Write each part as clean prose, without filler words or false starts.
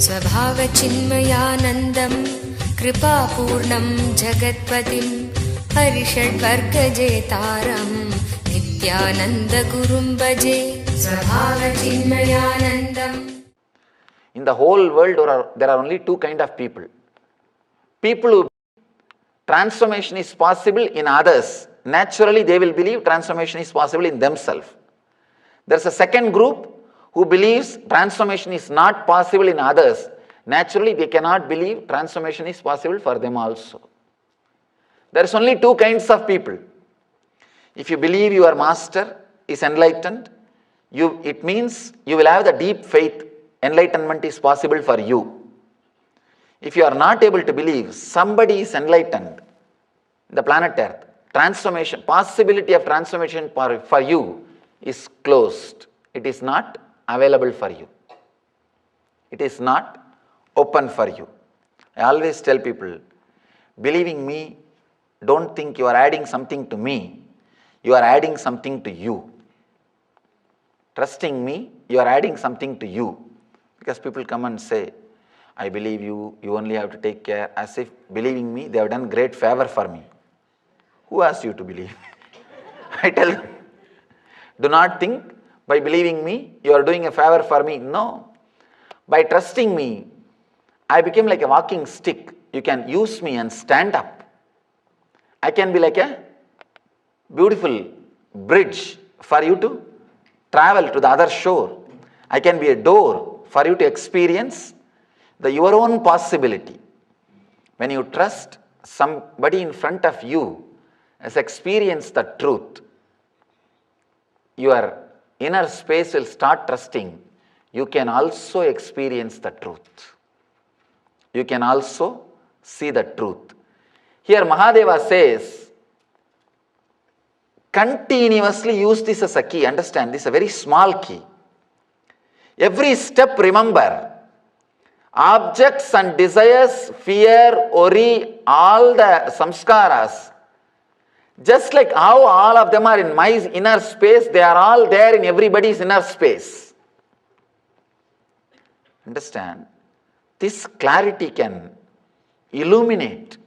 स्वभावचिन्मयानन्दं कृपापूर्णं जगत्पतिं हरिषड्वर्गजेतारं नित्यानन्दगुरुं भजे स्वभावचिन्मयानन्दम्. In the whole world, there are only two kinds of people. People who transformation is possible in others, naturally they will believe transformation is possible in themselves. There is a second group who believes transformation is not possible in others. Naturally they cannot believe transformation is possible for them also. There is only two kinds of people. If you believe your master is enlightened, it means you will have the deep faith enlightenment is possible for you. If you are not able to believe somebody is enlightened, the planet Earth, transformation, possibility of transformation for you is closed. It is not available for you. It is not open for you. I always tell people, believing me, don't think you are adding something to me, you are adding something to you. Trusting me, you are adding something to you. Because people come and say, I believe you, you only have to take care, as if believing me, they have done great favor for me. Who asked you to believe? I tell them, do not think by believing me, you are doing a favor for me. No. By trusting me, I became like a walking stick. You can use me and stand up. I can be like a beautiful bridge for you to travel to the other shore. I can be a door for you to experience your own possibility. When you trust somebody in front of you has experienced the truth, your inner space will start trusting. You can also experience the truth. You can also see the truth. Here Mahadeva says, continuously use this as a key. Understand, this is a very small key. Every step remember, objects and desires, fear, worry, all the samskaras, just like how all of them are in my inner space, they are all there in everybody's inner space. Understand? This clarity can illuminate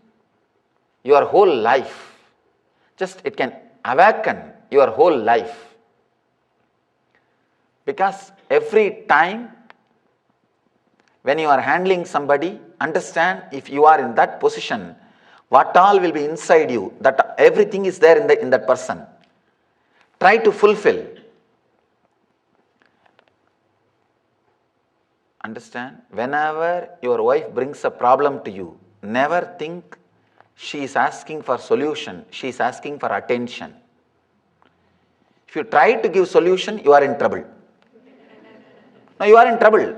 your whole life. Just it can awaken your whole life. Because every time when you are handling somebody, understand if you are in that position, what all will be inside you, that everything is there in that person. Try to fulfill. Understand? Whenever your wife brings a problem to you, never think she is asking for solution, she is asking for attention. If you try to give solution, you are in trouble. No, you are in trouble.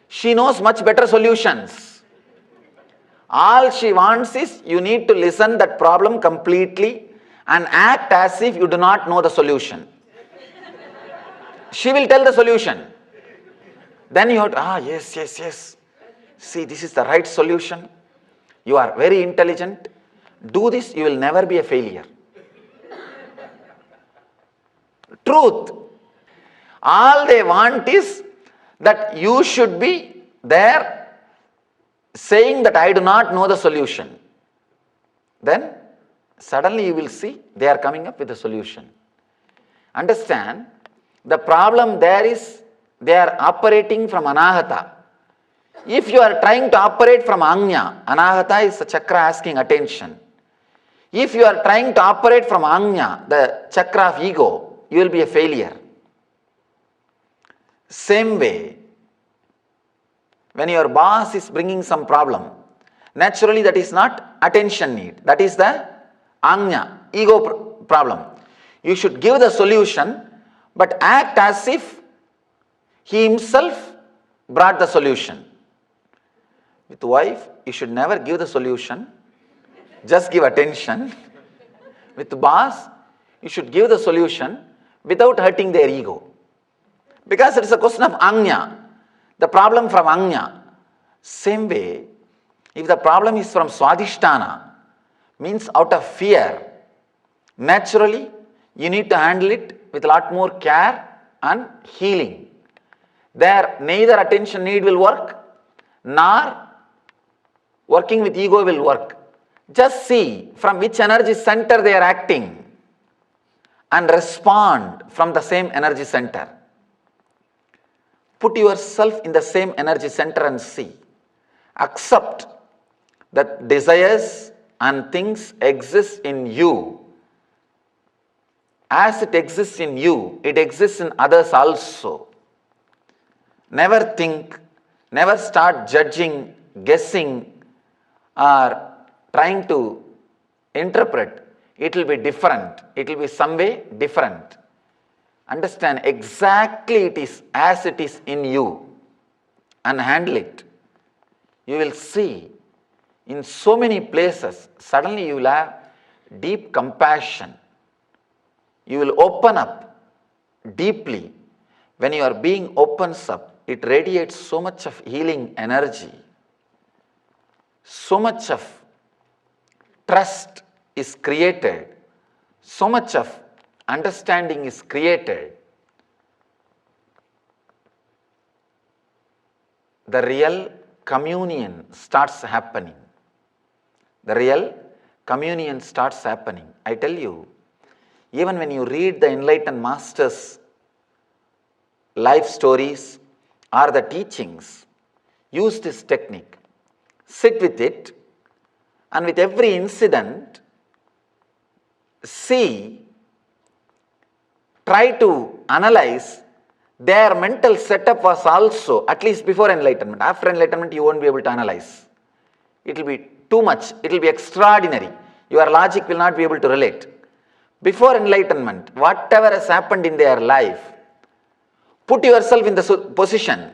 She knows much better solutions. All she wants is you need to listen that problem completely and act as if you do not know the solution. She will tell the solution. Then you have to, yes. See, this is the right solution. You are very intelligent. Do this, you will never be a failure. Truth. All they want is that you should be there saying that I do not know the solution. Then suddenly you will see they are coming up with a solution. Understand, the problem there is they are operating from anahata. If you are trying to operate from Agnya, anahata is the chakra asking attention. If you are trying to operate from Agnya, the chakra of ego, you will be a failure. Same way, when your boss is bringing some problem, naturally that is not attention need, that is the Agnya, ego problem. You should give the solution, but act as if he himself brought the solution. With wife, you should never give the solution, just give attention. With boss, you should give the solution without hurting their ego. Because it is a question of Agnya, the problem from Agnya. Same way, if the problem is from Swadhisthana, means out of fear, naturally you need to handle it with a lot more care and healing. There neither attention need will work, nor working with ego will work. Just see from which energy center they are acting and respond from the same energy center. Put yourself in the same energy center and see. Accept that desires and things exist in you. As it exists in you, it exists in others also. Never think, never start judging, guessing, or trying to interpret. It will be different. It will be some way different. Understand exactly it is as it is in you and handle it. You will see in so many places, suddenly you will have deep compassion. You will open up deeply. When your being opens up, it radiates so much of healing energy. So much of trust is created. So much of understanding is created. The real communion starts happening. The real communion starts happening. I tell you, even when you read the enlightened masters' life stories or the teachings, use this technique. Sit with it, and with every incident, see, try to analyze their mental setup was also, at least before enlightenment. After enlightenment, you won't be able to analyze. It will be too much. It will be extraordinary. Your logic will not be able to relate. Before enlightenment, whatever has happened in their life, put yourself in the position.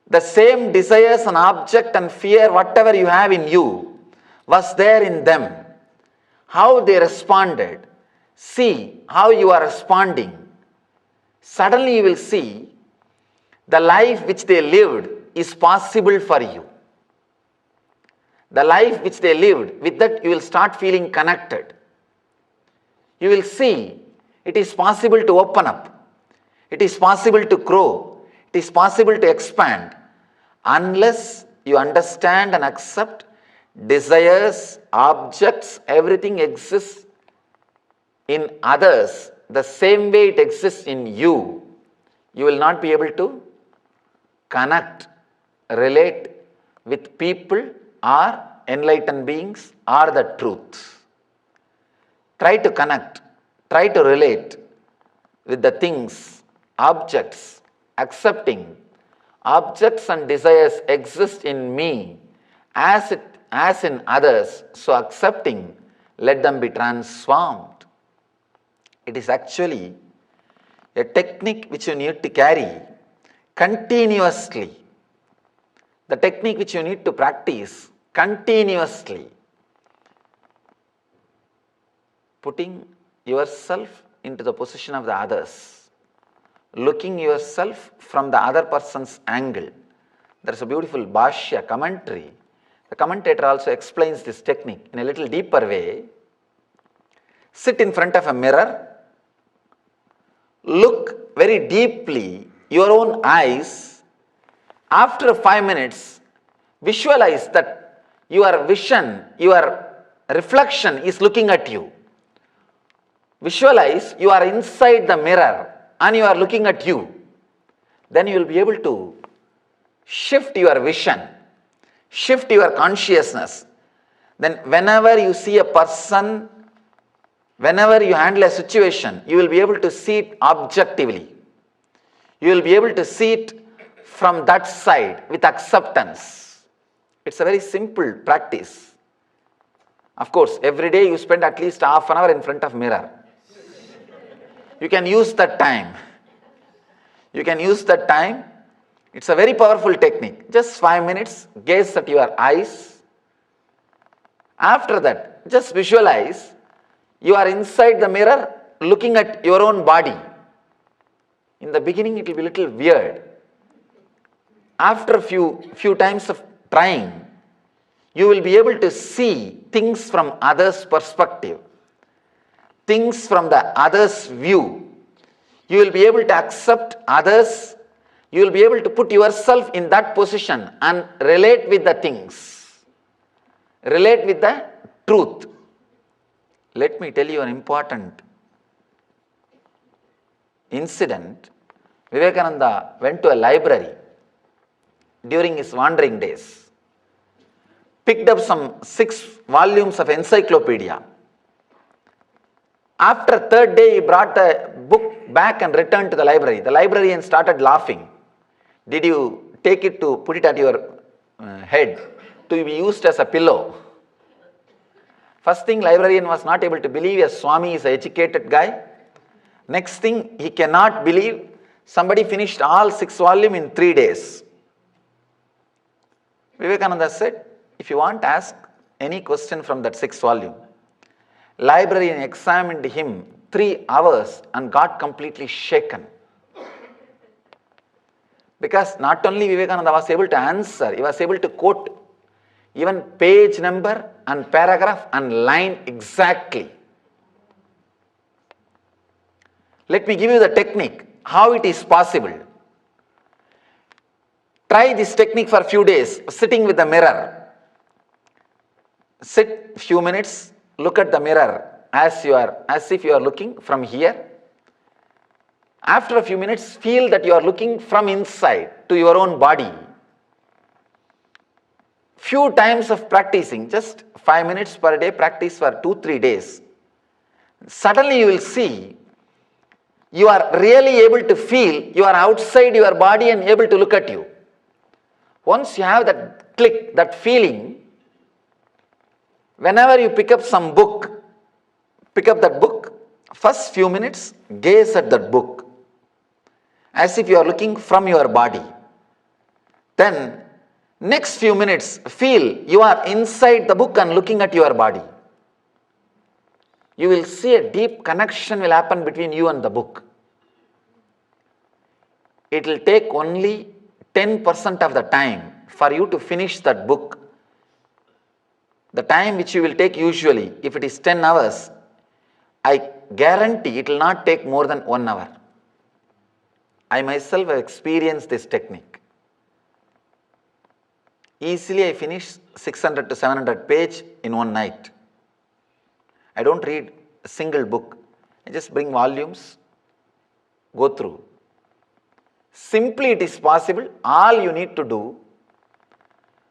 The same desires and object and fear, whatever you have in you, was there in them. How they responded. See how you are responding. Suddenly you will see the life which they lived is possible for you. The life which they lived, with that you will start feeling connected. You will see it is possible to open up. It is possible to grow. It is possible to expand. Unless you understand and accept desires, objects, everything exists in others the same way it exists in you, you will not be able to connect, relate with people or enlightened beings or the truth. Try to connect, try to relate with the things, objects, accepting objects and desires exist in me as in others, so accepting, let them be transformed. It is actually a technique which you need to carry continuously. The technique which you need to practice continuously. Putting yourself into the position of the others. Looking yourself from the other person's angle. There is a beautiful Bhashya commentary. The commentator also explains this technique in a little deeper way. Sit in front of a mirror. Look very deeply your own eyes. After 5 minutes, visualize that your vision, your reflection is looking at you. Visualize you are inside the mirror and you are looking at you. Then you will be able to shift your vision, shift your consciousness. Then whenever you see a person, whenever you handle a situation, you will be able to see it objectively. You will be able to see it from that side with acceptance. It's a very simple practice. Of course, every day you spend at least half an hour in front of mirror. You can use that time. You can use that time. It's a very powerful technique. Just 5 minutes, gaze at your eyes. After that, just visualize you are inside the mirror looking at your own body. In the beginning, it will be a little weird. After a few times of trying, you will be able to see things from others' perspective, things from the others' view. You will be able to accept others. you will be able to put yourself in that position and relate with the things, relate with the truth. Let me tell you an important incident. Vivekananda went to a library during his wandering days, picked up some 6 volumes of encyclopedia. After third day, he brought the book back and returned to the library. The librarian started laughing. Did you take it to put it at your head to be used as a pillow? First thing, librarian was not able to believe a Swami is an educated guy. Next thing, he cannot believe somebody finished all 6 volumes in 3 days. Vivekananda said, if you want, ask any question from that 6 volume. Librarian examined him 3 hours and got completely shaken. Because not only Vivekananda was able to answer, he was able to quote even page number and paragraph and line exactly. Let me give you the technique, how it is possible. Try this technique for a few days, sitting with the mirror. Sit few minutes, look at the mirror as if you are looking from here. After a few minutes, feel that you are looking from inside to your own body. Few times of practicing, just 5 minutes per day, practice for 2-3 days. Suddenly you will see you are really able to feel you are outside your body and able to look at you. Once you have that click, that feeling, whenever you pick up some book, pick up that book, first few minutes, gaze at that book as if you are looking from your body. Then, next few minutes, feel you are inside the book and looking at your body. You will see a deep connection will happen between you and the book. It will take only 10% of the time for you to finish that book. The time which you will take usually, if it is 10 hours, I guarantee it will not take more than 1 hour. I myself have experienced this technique. Easily I finish 600 to 700 pages in one night. I don't read a single book. I just bring volumes, go through. Simply it is possible. All you need to do,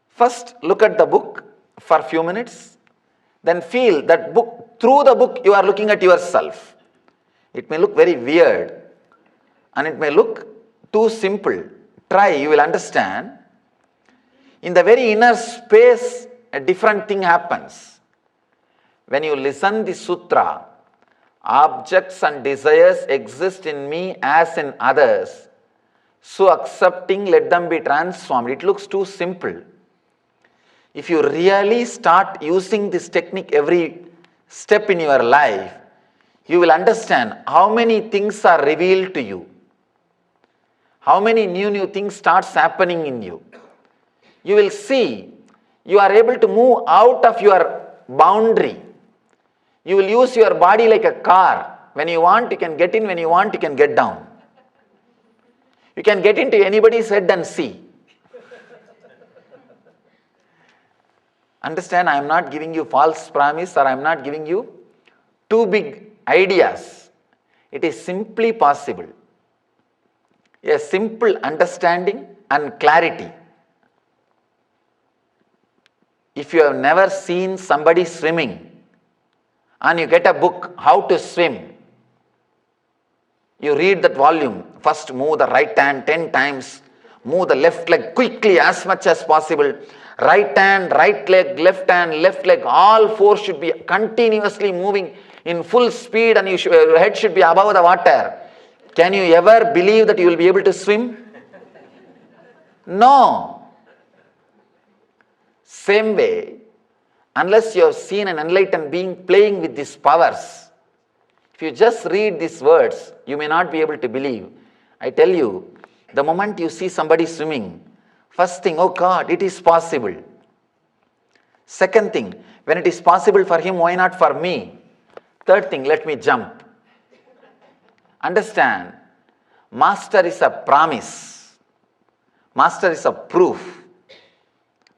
first look at the book for a few minutes, then feel that book, through the book you are looking at yourself. It may look very weird and it may look too simple. Try, you will understand. In the very inner space, a different thing happens. When you listen the sutra, objects and desires exist in me as in others. So accepting, let them be transformed. It looks too simple. If you really start using this technique every step in your life, you will understand how many things are revealed to you. How many new things starts happening in you. You will see you are able to move out of your boundary. You will use your body like a car. When you want, you can get in. When you want, you can get down. You can get into anybody's head and see. Understand, I am not giving you false promise or I am not giving you too big ideas. It is simply possible. A simple understanding and clarity. If you have never seen somebody swimming and you get a book, How to Swim, you read that volume, first move the right hand 10 times, move the left leg quickly as much as possible, right hand, right leg, left hand, left leg, all 4 should be continuously moving in full speed and your head should be above the water. Can you ever believe that you will be able to swim? No. Same way, unless you have seen an enlightened being playing with these powers, if you just read these words, you may not be able to believe. I tell you, the moment you see somebody swimming, first thing, oh God, it is possible. Second thing, when it is possible for him, why not for me? Third thing, let me jump. Understand, master is a promise. Master is a proof.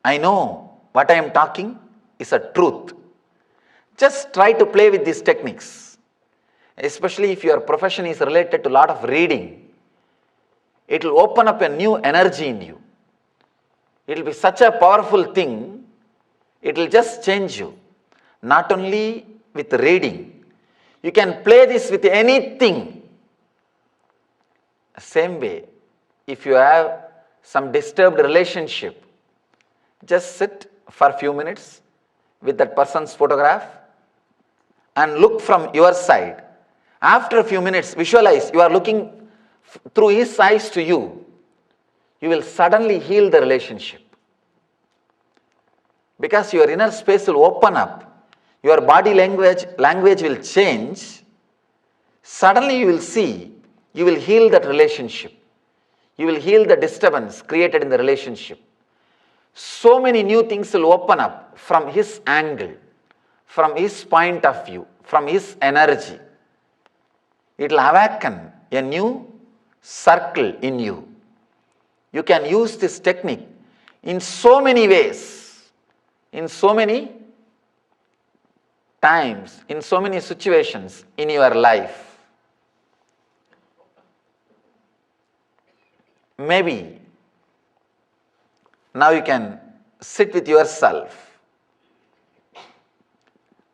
I know what I am talking is a truth. Just try to play with these techniques. Especially if your profession is related to a lot of reading, it will open up a new energy in you. It will be such a powerful thing, it will just change you. Not only with reading, you can play this with anything. Same way, if you have some disturbed relationship, just sit for a few minutes with that person's photograph and look from your side. After a few minutes, visualize you are looking through his eyes to you. You will suddenly heal the relationship. Because your inner space will open up, your body language will change. Suddenly you will see, you will heal that relationship. You will heal the disturbance created in the relationship. So many new things will open up from his angle, from his point of view, from his energy. It will awaken a new circle in you. You can use this technique in so many ways, in so many times, in so many situations in your life. Maybe now you can sit with yourself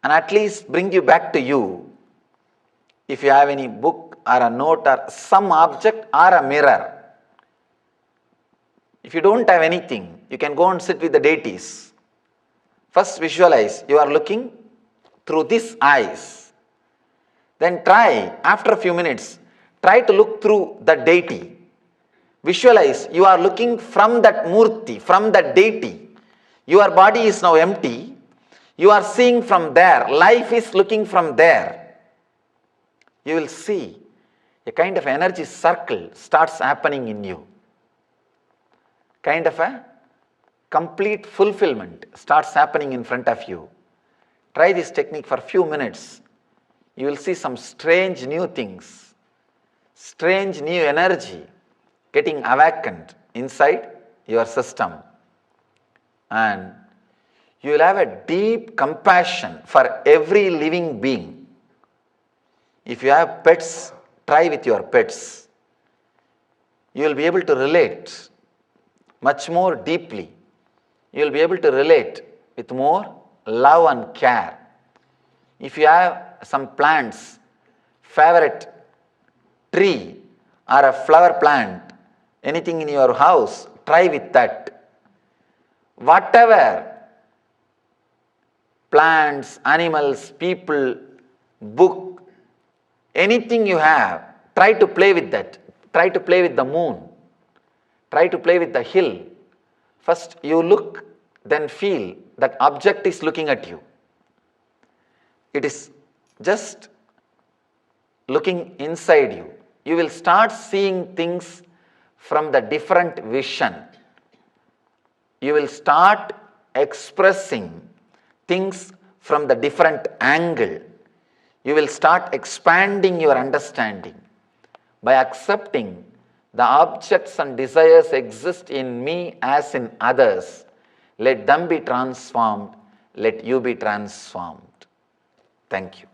and at least bring you back to you. If you have any book or a note or some object or a mirror. If you don't have anything, you can go and sit with the deities. First visualize you are looking through these eyes. Then try, after a few minutes, try to look through the deity. Visualize you are looking from that murti, from that deity. Your body is now empty. You are seeing from there. Life is looking from there. You will see a kind of energy circle starts happening in you. Kind of a complete fulfillment starts happening in front of you. Try this technique for a few minutes. You will see some strange new things, strange new energy getting awakened inside your system. And you will have a deep compassion for every living being. If you have pets, try with your pets. You will be able to relate much more deeply. You will be able to relate with more love and care. If you have some plants, favorite tree or a flower plant, anything in your house, try with that. Whatever plants, animals, people, book, anything you have, try to play with that. Try to play with the moon. Try to play with the hill. First you look, then feel that object is looking at you. It is just looking inside you. You will start seeing things from the different vision. You will start expressing things from the different angle. You will start expanding your understanding by accepting the objects and desires exist in me as in others. Let them be transformed. Let you be transformed. Thank you.